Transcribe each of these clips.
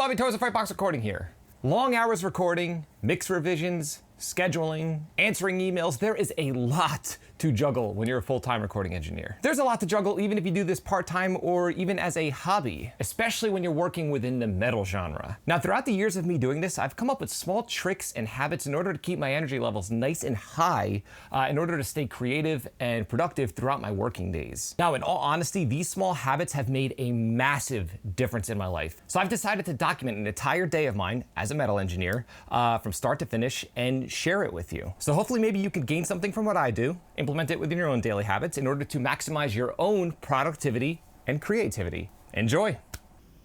Bobby Toes of Frightbox recording here. Long hours recording, mix revisions, scheduling, answering emails. There is a lot to juggle when you're a full-time recording engineer. There's a lot to juggle even if you do this part-time or even as a hobby, especially when you're working within the metal genre. Now, throughout the years of me doing this, I've come up with small tricks and habits in order to keep my energy levels nice and high in order to stay creative and productive throughout my working days. Now, in all honesty, these small habits have made a massive difference in my life. So I've decided to document an entire day of mine as a metal engineer from start to finish and share it with you. So hopefully maybe you can gain something from what I do, implement it within your own daily habits in order to maximize your own productivity and creativity. Enjoy.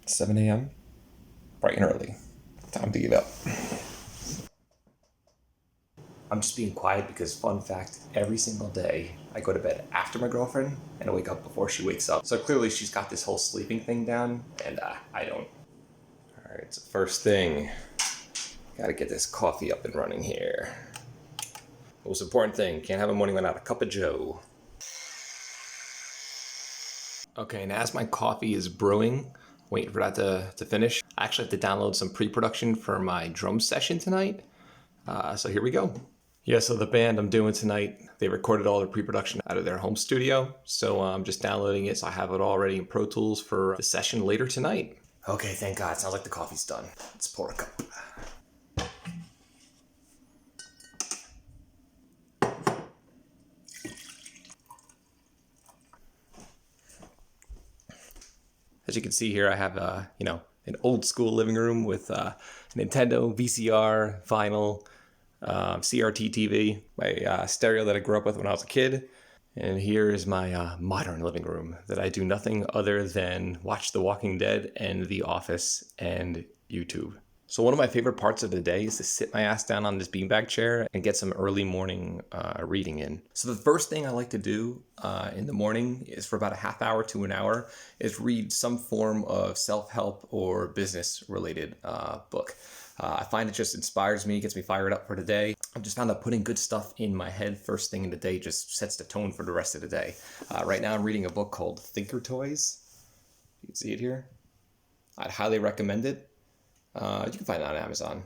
7 a.m., bright and early. Time to get up. I'm just being quiet because, fun fact, every single day I go to bed after my girlfriend and I wake up before she wakes up. So clearly she's got this whole sleeping thing down and I don't. All right, so first thing, gotta get this coffee up and running here. Most important thing, can't have a morning without a cup of joe. Okay, and as my coffee is brewing, waiting for that to finish, I actually have to download some pre-production for my drum session tonight. So here we go. Yeah, so the band I'm doing tonight, they recorded all their pre-production out of their home studio. So I'm just downloading it, so I have it already in Pro Tools for the session later tonight. Okay, thank God, sounds like the coffee's done. Let's pour a cup. As you can see here, I have an old school living room with Nintendo, VCR, vinyl, CRT TV, my stereo that I grew up with when I was a kid. And here is my modern living room that I do nothing other than watch The Walking Dead and The Office and YouTube. So one of my favorite parts of the day is to sit my ass down on this beanbag chair and get some early morning reading in. So the first thing I like to do in the morning is for about a half hour to an hour is read some form of self-help or business related book. I find it just inspires me, gets me fired up for the day. I've just found that putting good stuff in my head first thing in the day just sets the tone for the rest of the day. Right now I'm reading a book called Thinker Toys. You can see it here. I'd highly recommend it. You can find it on Amazon.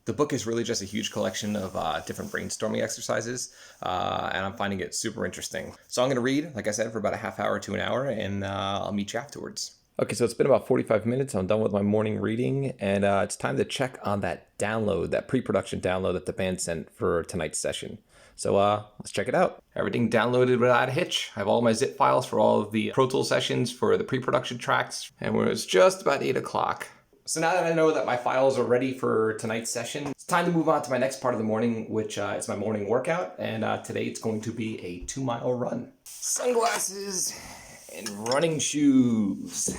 The book is really just a huge collection of different brainstorming exercises, and I'm finding it super interesting. So I'm going to read, like I said, for about a half hour to an hour, and I'll meet you afterwards. Okay, so it's been about 45 minutes. I'm done with my morning reading, and it's time to check on that download, that pre-production download that the band sent for tonight's session. So let's check it out. Everything downloaded without a hitch. I have all my zip files for all of the Pro Tools sessions for the pre-production tracks, and it's just about 8 o'clock. So now that I know that my files are ready for tonight's session, it's time to move on to my next part of the morning, which is my morning workout. And today it's going to be a 2-mile run. Sunglasses and running shoes.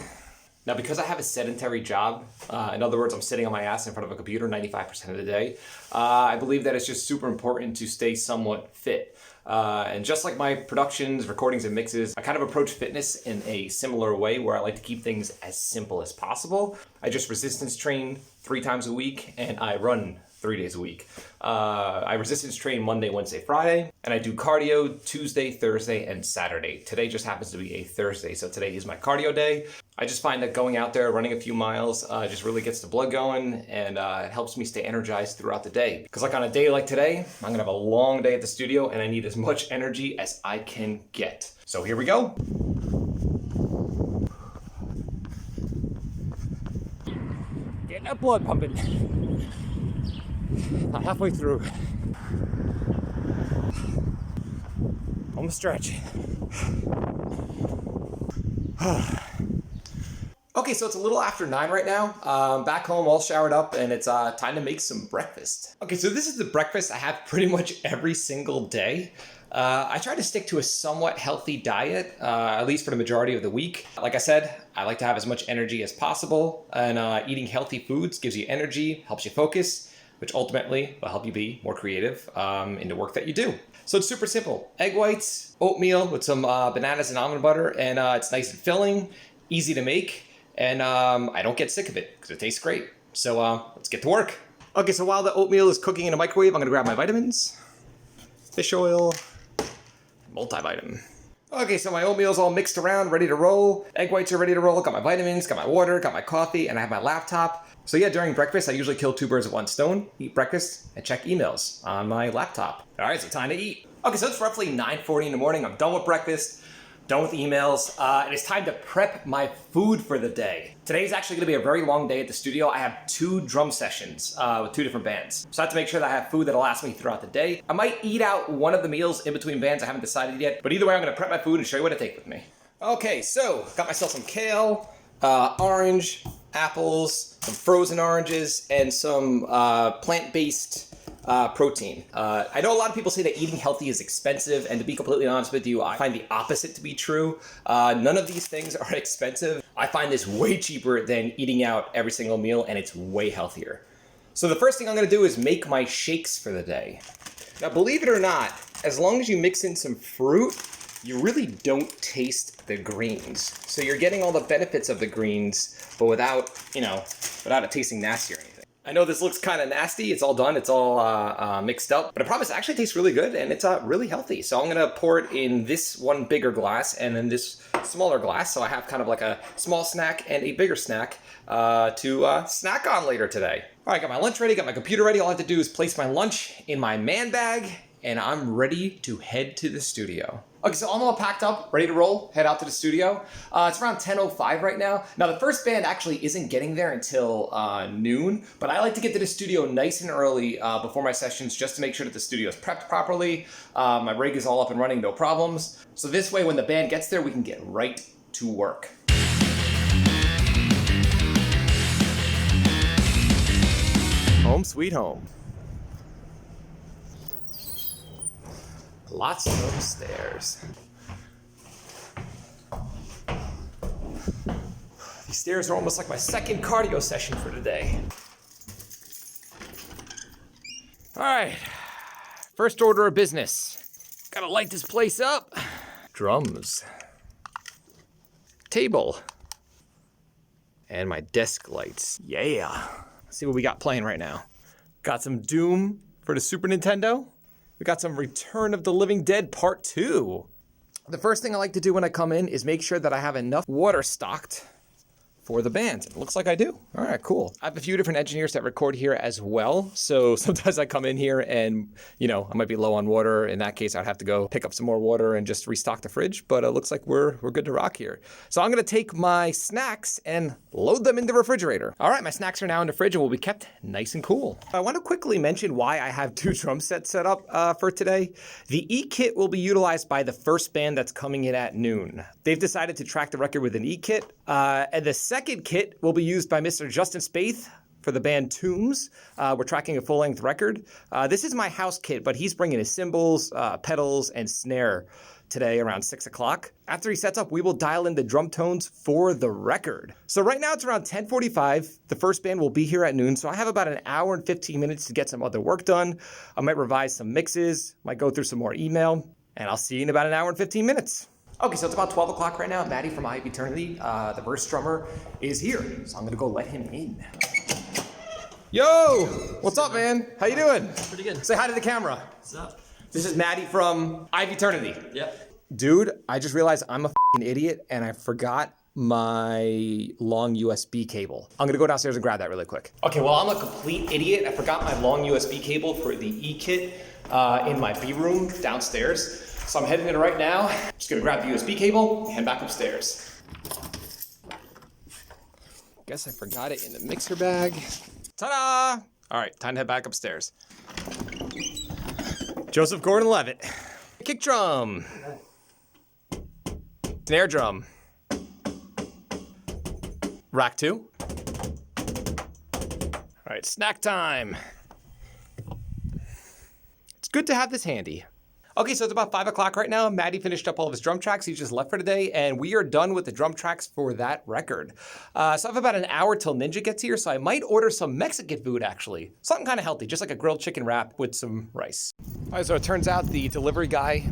Now, because I have a sedentary job, in other words, I'm sitting on my ass in front of a computer 95% of the day, I believe that it's just super important to stay somewhat fit. And just like my productions, recordings, and mixes, I kind of approach fitness in a similar way where I like to keep things as simple as possible. I just resistance train 3 times a week and I run 3 days a week. I resistance train Monday, Wednesday, Friday, and I do cardio Tuesday, Thursday, and Saturday. Today just happens to be a Thursday, so today is my cardio day. I just find that going out there, running a few miles, just really gets the blood going, and it helps me stay energized throughout the day. Because like on a day like today, I'm gonna have a long day at the studio, and I need as much energy as I can get. So here we go. Getting that blood pumping. I'm halfway through. Home stretch. Okay, so it's a little after 9 right now. Back home, all showered up, and it's time to make some breakfast. Okay, so this is the breakfast I have pretty much every single day. I try to stick to a somewhat healthy diet, at least for the majority of the week. Like I said, I like to have as much energy as possible, and eating healthy foods gives you energy, helps you focus, which ultimately will help you be more creative in the work that you do. So it's super simple. Egg whites, oatmeal with some bananas and almond butter, and it's nice and filling, easy to make, and I don't get sick of it because it tastes great. So let's get to work. Okay, so while the oatmeal is cooking in a microwave, I'm gonna grab my vitamins, fish oil, multivitamin. Okay, so my oatmeal's all mixed around, ready to roll. Egg whites are ready to roll. Got my vitamins, got my water, got my coffee, and I have my laptop. So yeah, during breakfast, I usually kill 2 birds with 1 stone, eat breakfast, and check emails on my laptop. All right, so time to eat. Okay, so it's roughly 9:40 in the morning. I'm done with breakfast, done with emails, and it's time to prep my food for the day. Today's actually gonna be a very long day at the studio. I have 2 drum sessions with 2 different bands. So I have to make sure that I have food that'll last me throughout the day. I might eat out one of the meals in between bands. I haven't decided yet, but either way, I'm gonna prep my food and show you what I take with me. Okay, so got myself some kale, orange, apples, some frozen oranges, and some plant-based protein. I know a lot of people say that eating healthy is expensive, and to be completely honest with you, I find the opposite to be true. None of these things are expensive. I find this way cheaper than eating out every single meal, and it's way healthier. So the first thing I'm gonna do is make my shakes for the day. Now, believe it or not, as long as you mix in some fruit, you really don't taste the greens. So you're getting all the benefits of the greens, but without it tasting nasty or anything. I know this looks kind of nasty. It's all done. It's all mixed up. But I promise it actually tastes really good, and it's really healthy. So I'm going to pour it in this one bigger glass and then this smaller glass. So I have kind of like a small snack and a bigger snack to snack on later today. All right, got my lunch ready, got my computer ready. All I have to do is place my lunch in my man bag, and I'm ready to head to the studio. Okay, so I'm all packed up, ready to roll, head out to the studio. It's around 10:05 right now. Now, the first band actually isn't getting there until noon, but I like to get to the studio nice and early before my sessions just to make sure that the studio is prepped properly. My rig is all up and running, no problems. So this way, when the band gets there, we can get right to work. Home sweet home. Lots of stairs. These stairs are almost like my second cardio session for today. All right, first order of business. Gotta light this place up. Drums. Table. And my desk lights. Yeah. Let's see what we got playing right now. Got some Doom for the Super Nintendo. We got some Return of the Living Dead Part 2. The first thing I like to do when I come in is make sure that I have enough water stocked for the band. It looks like I do. All right, cool. I have a few different engineers that record here as well. So sometimes I come in here and, I might be low on water. In that case, I'd have to go pick up some more water and just restock the fridge. But it looks like we're good to rock here. So I'm gonna take my snacks and load them in the refrigerator. All right, my snacks are now in the fridge and will be kept nice and cool. I wanna quickly mention why I have 2 drum sets set up for today. The E-kit will be utilized by the first band that's coming in at noon. They've decided to track the record with an E-kit. And the second kit will be used by Mr. Justin Spaeth for the band Tombs. We're tracking a full-length record. This is my house kit, but he's bringing his cymbals, pedals, and snare today around 6 o'clock. After he sets up, we will dial in the drum tones for the record. So right now it's around 10:45. The first band will be here at noon, so I have about an hour and 15 minutes to get some other work done. I might revise some mixes, might go through some more email, and I'll see you in about an hour and 15 minutes. Okay, so it's about 12 o'clock right now. Maddie from I Have Eternity, the verse drummer, is here. So I'm gonna go let him in. Yo! What's up, man? How you doing? Pretty good. Say hi to the camera. What's up? This is Maddie from I Have Eternity. Yep. Dude, I just realized I'm a f***ing idiot and I forgot my long USB cable. I'm gonna go downstairs and grab that really quick. Okay, well, I'm a complete idiot. I forgot my long USB cable for the E-kit in my B room downstairs. So I'm heading in right now. Just gonna grab the USB cable and head back upstairs. Guess I forgot it in the mixer bag. Ta-da! All right, time to head back upstairs. Joseph Gordon-Levitt. Kick drum. Snare drum. Rack 2. All right, snack time. It's good to have this handy. Okay, so it's about 5 o'clock right now. Maddie finished up all of his drum tracks. He just left for today, and we are done with the drum tracks for that record. So I have about an hour till Ninja gets here, so I might order some Mexican food, actually. Something kind of healthy, just like a grilled chicken wrap with some rice. All right, so it turns out the delivery guy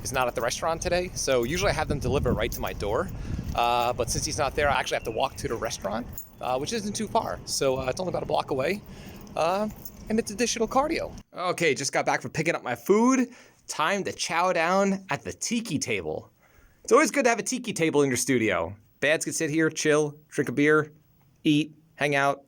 is not at the restaurant today, so usually I have them deliver right to my door. But since he's not there, I actually have to walk to the restaurant, which isn't too far. So it's only about a block away. And it's additional cardio. Okay, just got back from picking up my food. time to chow down at the tiki table. It's always good to have a tiki table in your studio. Bands can sit here, chill, drink a beer, eat, hang out.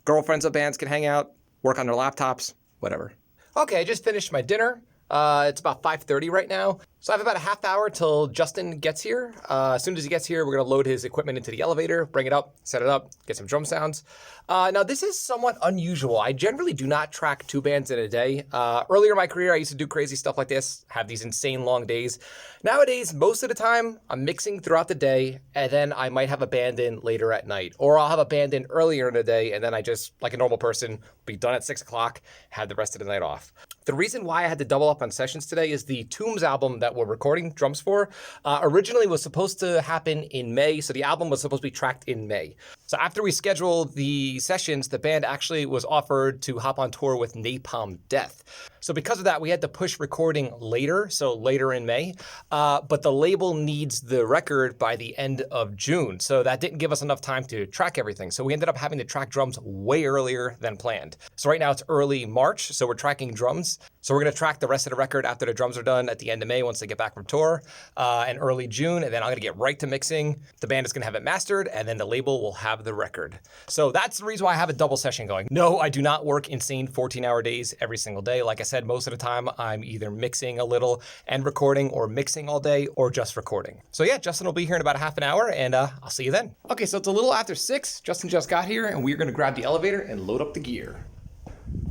Girlfriends of bands can hang out, work on their laptops, whatever. Okay, I just finished my dinner. It's about 5:30 right now. So I have about a half hour till Justin gets here. As soon as he gets here, we're gonna load his equipment into the elevator, bring it up, set it up, get some drum sounds. Now this is somewhat unusual. I generally do not track 2 bands in a day. Earlier in my career, I used to do crazy stuff like this, have these insane long days. Nowadays, most of the time, I'm mixing throughout the day, and then I might have a band in later at night. Or I'll have a band in earlier in the day, and then I just, like a normal person, be done at 6 o'clock, have the rest of the night off. The reason why I had to double up on sessions today is the Tombs album that we're recording drums for originally was supposed to happen in May, so the album was supposed to be tracked in May. So after we scheduled the sessions, the band actually was offered to hop on tour with Napalm Death. So because of that, we had to push recording later, so later in May, but the label needs the record by the end of June, so that didn't give us enough time to track everything. So we ended up having to track drums way earlier than planned. So right now it's early March, so we're tracking drums. So we're gonna track the rest of the record after the drums are done at the end of May once they get back from tour, and early June, and then I'm gonna get right to mixing. The band is gonna have it mastered, and then the label will have the record. So that's the reason why I have a double session going. No, I do not work insane 14-hour days every single day. Like I said, most of the time I'm either mixing a little and recording, or mixing all day, or just recording. So yeah, Justin will be here in about a half an hour, and I'll see you then. Okay, so it's a little after 6. Justin just got here, and we're gonna grab the elevator and load up the gear.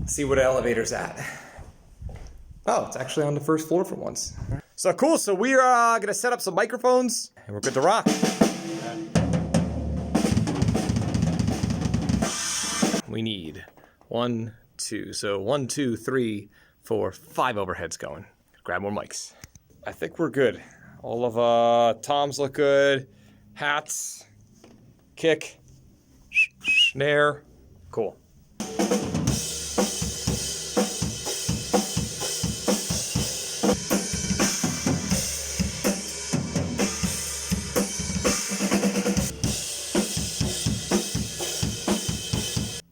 See what the elevator's at. Oh, it's actually on the first floor for once. So cool, so we are gonna set up some microphones, and we're good to rock. We need 1, 2, so 1, 2, 3, 4, 5 overheads going. Grab more mics. I think we're good. All of toms look good. Hats, kick, snare, cool.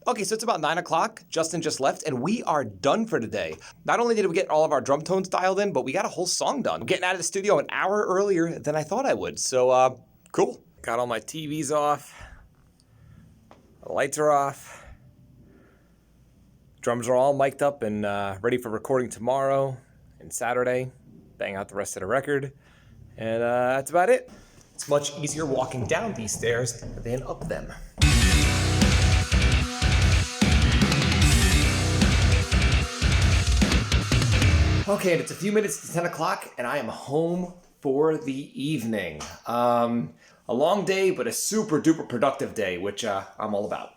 Okay, so it's about 9 o'clock. Justin just left, and we are done for today. Not only did we get all of our drum tones dialed in, but we got a whole song done. I'm getting out of the studio an hour earlier than I thought I would, so cool. Got all my TVs off. The lights are off. Drums are all mic'd up and ready for recording tomorrow and Saturday. Bang out the rest of the record. And that's about it. It's much easier walking down these stairs than up them. Okay, and it's a few minutes to 10 o'clock, and I am home for the evening. A long day, but a super duper productive day, which I'm all about.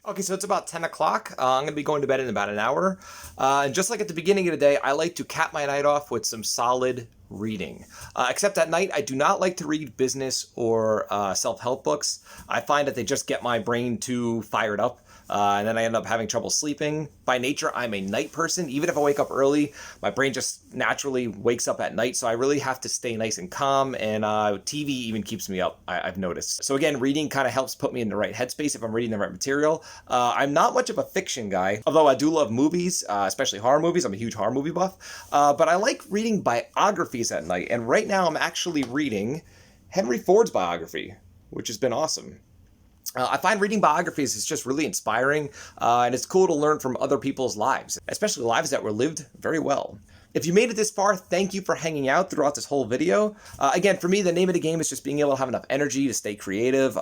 Okay, so it's about 10 o'clock. I'm gonna be going to bed in about an hour. And just like at the beginning of the day, I like to cap my night off with some solid reading. Except at night, I do not like to read business or self-help books. I find that they just get my brain too fired up. And then I end up having trouble sleeping. By nature, I'm a night person. Even if I wake up early, my brain just naturally wakes up at night. So I really have to stay nice and calm. And TV even keeps me up, I've noticed. So again, reading kind of helps put me in the right headspace if I'm reading the right material. I'm not much of a fiction guy, although I do love movies, especially horror movies. I'm a huge horror movie buff. But I like reading biographies at night. And right now I'm actually reading Henry Ford's biography, which has been awesome. I find reading biographies is just really inspiring, and it's cool to learn from other people's lives, especially lives that were lived very well. If you made it this far, thank you for hanging out throughout this whole video. Again, for me, the name of the game is just being able to have enough energy to stay creative,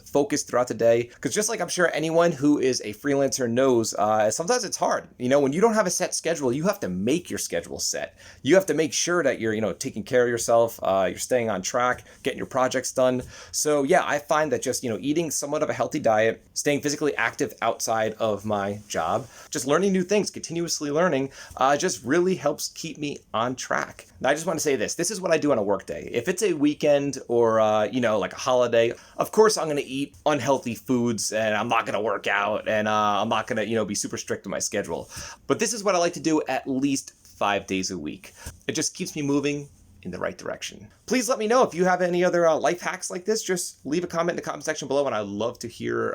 focused throughout the day. Because just like I'm sure anyone who is a freelancer knows, sometimes it's hard. You know, when you don't have a set schedule, you have to make your schedule set. You have to make sure that you're, taking care of yourself, you're staying on track, getting your projects done. So yeah, I find that just, eating somewhat of a healthy diet, staying physically active outside of my job, just learning new things, continuously learning, just really helps keep me on track. Now, I just want to say this. This is what I do on a work day. If it's a weekend or, like a holiday, of course I'm going to eat unhealthy foods and I'm not going to work out and I'm not going to, be super strict to my schedule. But this is what I like to do at least 5 days a week. It just keeps me moving in the right direction. Please let me know if you have any other life hacks like this. Just leave a comment in the comment section below and I'd love to hear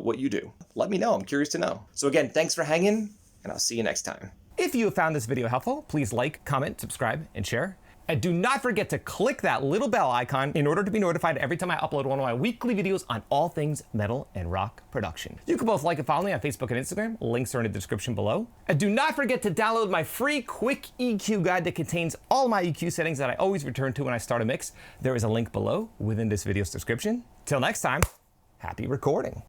what you do. Let me know. I'm curious to know. So again, thanks for hanging. and I'll see you next time. If you have found this video helpful, please like, comment, subscribe, and share. And do not forget to click that little bell icon in order to be notified every time I upload one of my weekly videos on all things metal and rock production. You can both like and follow me on Facebook and Instagram. Links are in the description below. And do not forget to download my free quick EQ guide that contains all my EQ settings that I always return to when I start a mix. There is a link below within this video's description. Till next time, happy recording.